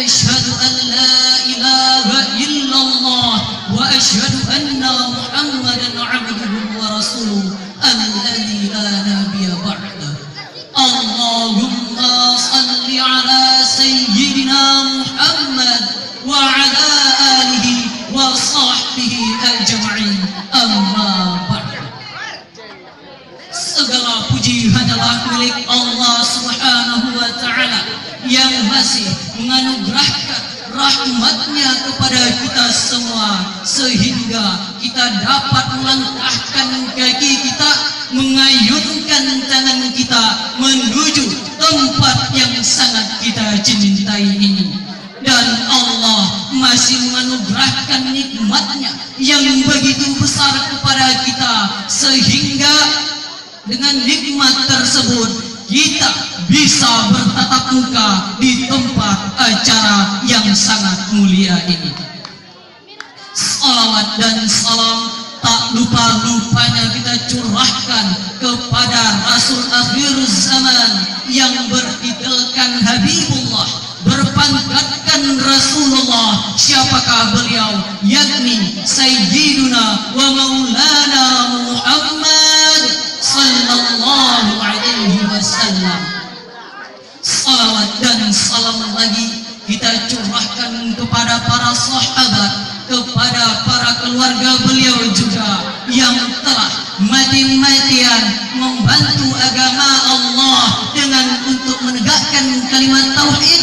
asyhadu an la ilaha illallah wa asyhadu anna Muhammadan abduhu wa rasuluh alladzi la nabiyya ba'da. Allahumma salli ala sayyidina Muhammad wa ala alihi wa sahbihi ajma'in. Amma ba'd. Segala puji hanyalah milik Allah Subhanahu wa ta'ala yang masih menganugerahkan rahmatnya kepada kita semua sehingga kita dapat melangkahkan kaki kita, mengayunkan tangan kita menuju tempat yang sangat kita cintai ini. Dan Allah masih menganugerahkan nikmatnya yang begitu besar kepada kita sehingga dengan nikmat tersebut kita bisa bertatap muka di tempat acara yang sangat mulia ini. Salawat dan salam tak lupa-lupanya kita curahkan kepada Rasul akhir zaman yang bertitulkan Habibullah, berpangkatkan Rasulullah. Siapakah beliau? Yakni Sayyiduna wa Maulana Muhammad sallallahu alaihi wasallam. Salawat dan salam lagi kita curahkan kepada para sahabat, kepada para keluarga beliau juga yang telah mati-matian membantu agama Allah dengan untuk menegakkan kalimat tauhid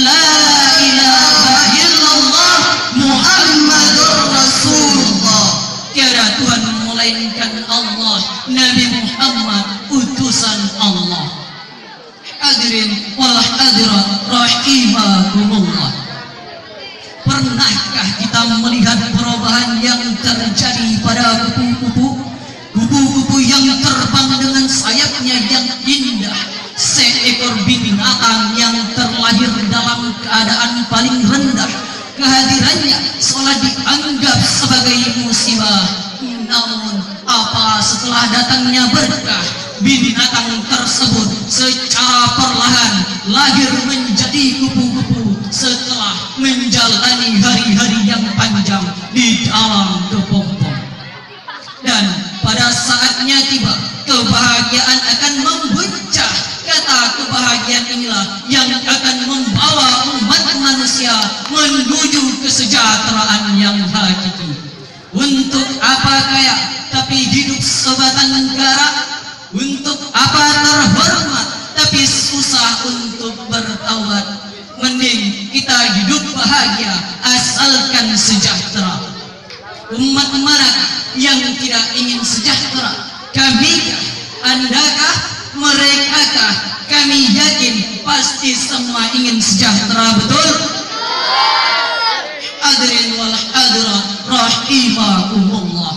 la ilaha illallah Muhammadur Rasulullah. Tiada Tuhan melainkan Allah, Nabi Muhammad utusan Allah. Hadirin wal hadirat rahimakumullah. Pernahkah kita melihat perubahan yang terjadi pada kupu-kupu yang terbang dengan sayapnya yang indah? Seekor binatang yang terlahir dalam keadaan paling rendah, kehadirannya seolah dianggap sebagai musibah. Namun apa setelah datangnya berkah, binatang tersebut secara perlahan lahir menjadi kupu-kupu setelah menjalani hari-hari yang panjang di dalam kepompong. Dan pada saatnya tiba, kebahagiaan akan membuncah. Kata kebahagiaan inilah yang akan membawa umat manusia menuju kesejahteraan yang hakiki. Untuk apa kaya tapi hidup sebatang negara? Untuk apa terhormat tapi susah untuk bertaubat? Mending kita hidup bahagia asalkan sejahtera. Umat manakah yang tidak ingin sejahtera? Kamikah? Andakah? Merekakah? Kami yakin pasti semua ingin sejahtera, betul? Hadirin wal hadirat rahimakumullah.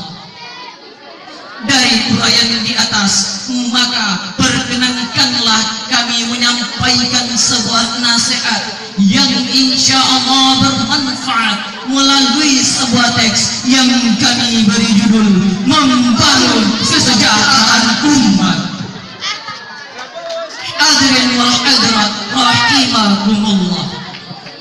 Dari uraian di atas, maka perkenankanlah kami menyampaikan sebuah nasihat yang insya Allah bermanfaat melalui sebuah teks yang kami beri judul Membangun Kesejahteraan Umat. Hadirin wal hadirat rahimakumullah.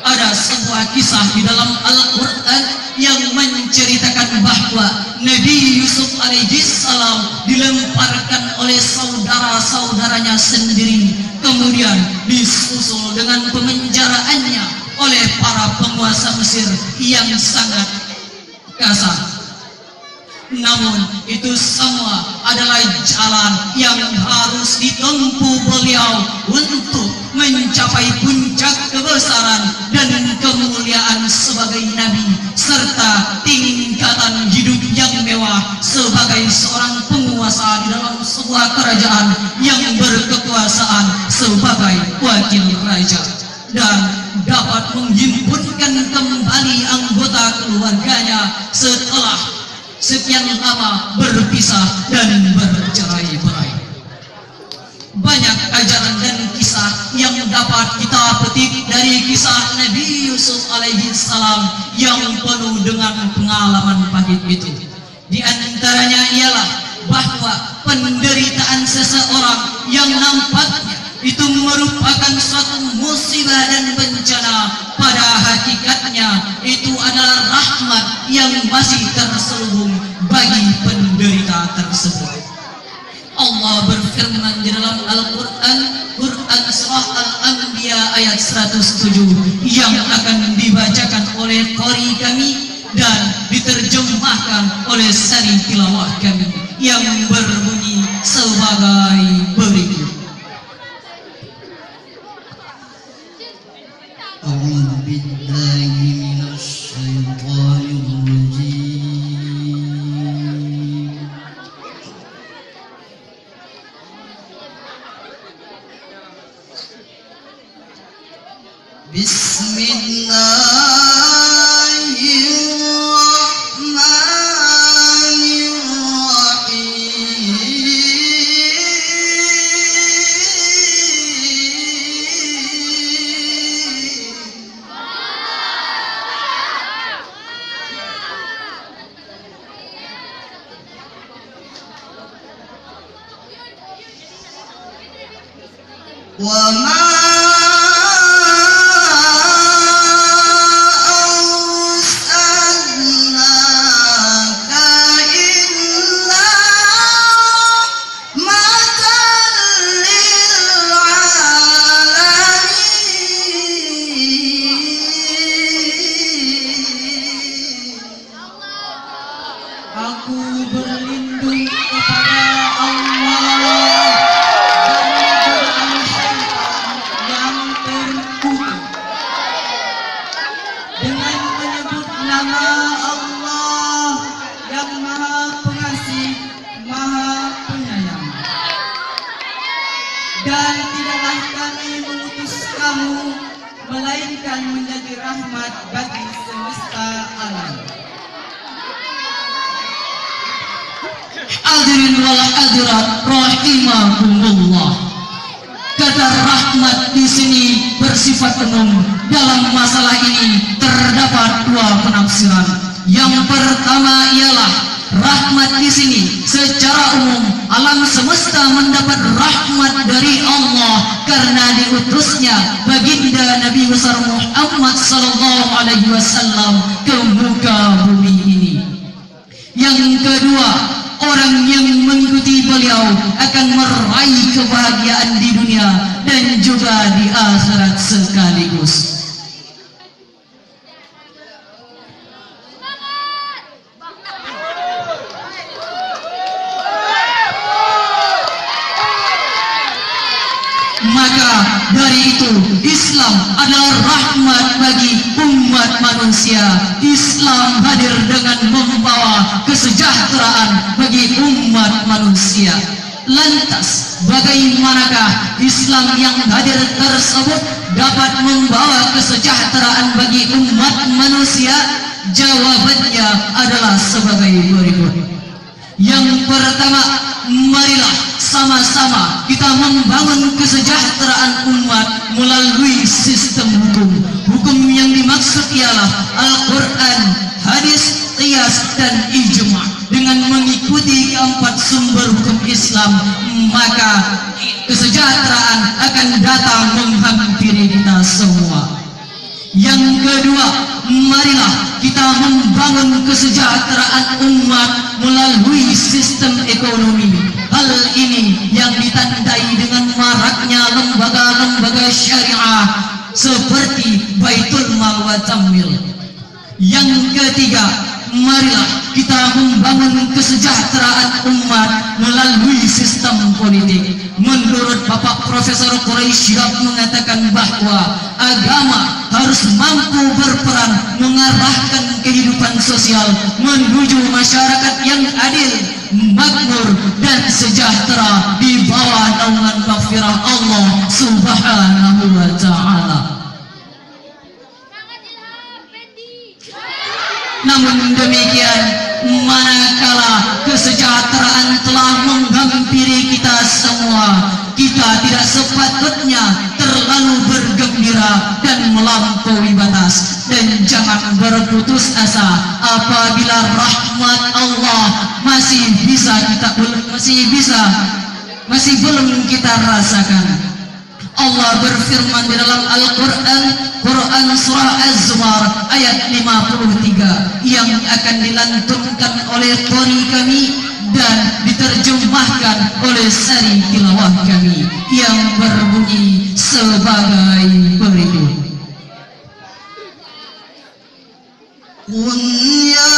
Ada sebuah kisah di dalam Al-Quran yang menceritakan bahwa Nabi Yusuf alaihissalam dilemparkan oleh saudara-saudaranya sendiri, kemudian disusul dengan pemenjaraannya oleh para penguasa Mesir yang sangat kasar. Namun itu semua adalah jalan yang harus ditempuh beliau untuk mencapai puncak kebesaran dan kemuliaan sebagai nabi serta tingkatan hidup yang mewah sebagai seorang penguasa di dalam sebuah kerajaan yang berkekuasaan sebagai wakil raja, dan dapat menghimpunkan kembali anggota keluarganya setelah sekian lama berpisah dan bercerai-berai. Banyak ajaran dan kisah yang dapat kita petik dari kisah Nabi Yusuf alaihissalam yang penuh dengan pengalaman pahit itu. Di antaranya ialah bahwa penderitaan seseorang yang nampaknya itu merupakan suatu musibah dan bencana. Pada hakikatnya itu adalah rahmat yang masih terselubung bagi penderita tersebut. Allah berfirman di dalam Al-Quran, Quran Surah Al-Anbiya ayat 107, yang akan dibacakan oleh qari kami dan diterjemahkan oleh sari tilawah kami, yang berbunyi sebagai berikut. A'udzu billahi minasy syaithanir rajim. Aku berlindung kepada Allah dari godaan syaitan yang terkutuk dengan menyebut nama Allah yang Maha Pengasih, Maha Penyayang. Dan tidaklah kami mengutus kamu melainkan menjadi rahmat bagi semesta alam. Hadirin wal hadirat rahimakumullah. Kata rahmat di sini bersifat umum. Dalam masalah ini terdapat dua penafsiran. Yang pertama ialah rahmat di sini secara umum alam semesta mendapat rahmat dari Allah karena diutusnya baginda Nabi besar Muhammad sallallahu alaihi wasallam ke muka bumi ini. Yang kedua, orang yang mengikuti beliau akan meraih kebahagiaan di dunia dan juga di akhirat sekaligus. Maka dari itu Islam adalah rahmat bagi umat manusia. Islam hadir dengan membawa kesejahteraan bagi umat manusia. Lantas bagaimanakah Islam yang hadir tersebut dapat membawa kesejahteraan bagi umat manusia? Jawabannya adalah sebagai berikut. Yang pertama, marilah sama-sama kita membangun kesejahteraan umat melalui sistem hukum. Hukum yang dimaksud ialah Al-Quran, hadis, qiyas, dan ijma'. Dengan mengikuti keempat sumber hukum Islam, maka kesejahteraan akan datang menghampiri kita semua. Yang kedua, marilah kita membangun kesejahteraan umat melalui sistem ekonomi. Hal ini yang ditandai dengan maraknya lembaga-lembaga syariah seperti Baitul Mal wa Tamil. Yang ketiga, marilah kita membangun kesejahteraan umat melalui sistem politik. Menurut Bapak Profesor Quraisy mengatakan bahwa agama harus mampu berperan mengarahkan kehidupan sosial menuju masyarakat yang adil, makmur, dan sejahtera di bawah naungan maghfirah Allah Subhanahu wa Ta'ala. Namun demikian, manakala kesejahteraan telah menghampiri kita semua, kita tidak sepatutnya terlalu bergembira dan melampaui batas, dan jangan berputus asa apabila rahmat Allah masih belum kita rasakan. Allah berfirman di dalam Al-Quran, Quran Surah Az-Zumar ayat 53, yang akan dilantunkan oleh qori kami dan diterjemahkan oleh sari tilawah kami, yang berbunyi sebagai berikut. Qul ya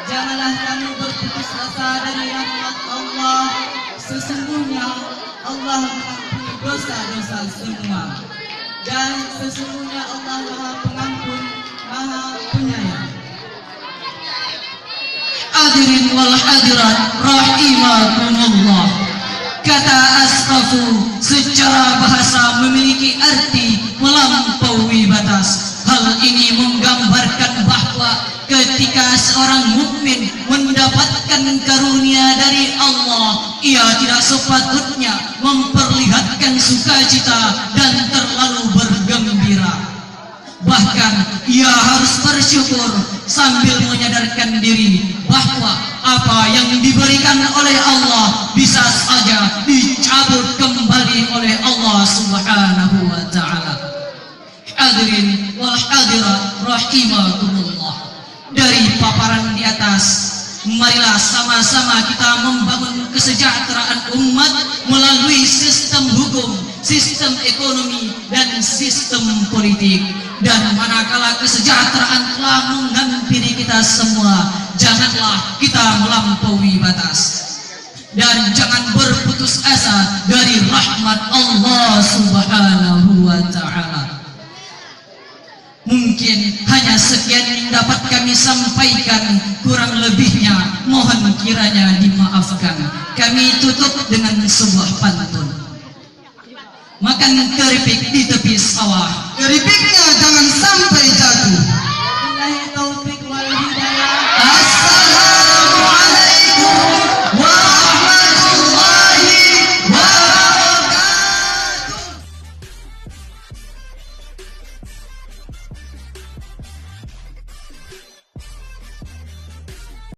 Janganlah kamu berputus asa dari rahmat Allah. Sesungguhnya Allah mengampuni dosa-dosa semua, dan sesungguhnya Allah Maha Pengampun, Maha Penyayang. Hadirin wal hadirat rahimakumullah. Kata asrafu secara bahasa memiliki arti melampaui batas. Hal ini menggambarkan bahwa ketika seorang mukmin mendapatkan karunia dari Allah, ia tidak sepatutnya memperlihatkan sukacita dan terlalu bergembira. Bahkan ia harus bersyukur sambil menyadarkan diri bahwa apa yang diberikan oleh Allah bisa saja dicabut kembali oleh Allah Subhanahu wa ta'ala. Hadirin wal hadirat rahimakumullah. Dari paparan di atas, marilah sama-sama kita membangun kesejahteraan umat melalui sistem hukum, sistem ekonomi, dan sistem politik. Dan manakala kesejahteraan telah menghampiri kita semua, janganlah kita melampaui batas, dan jangan berputus asa dari rahmat Allah Subhanahu wa ta'ala. Mungkin hanya sekian yang dapat kami sampaikan, kurang lebihnya mohon kiranya dimaafkan. Kami tutup dengan sebuah pantun. Makan keripik di tepi sawah, keripiknya jangan sampai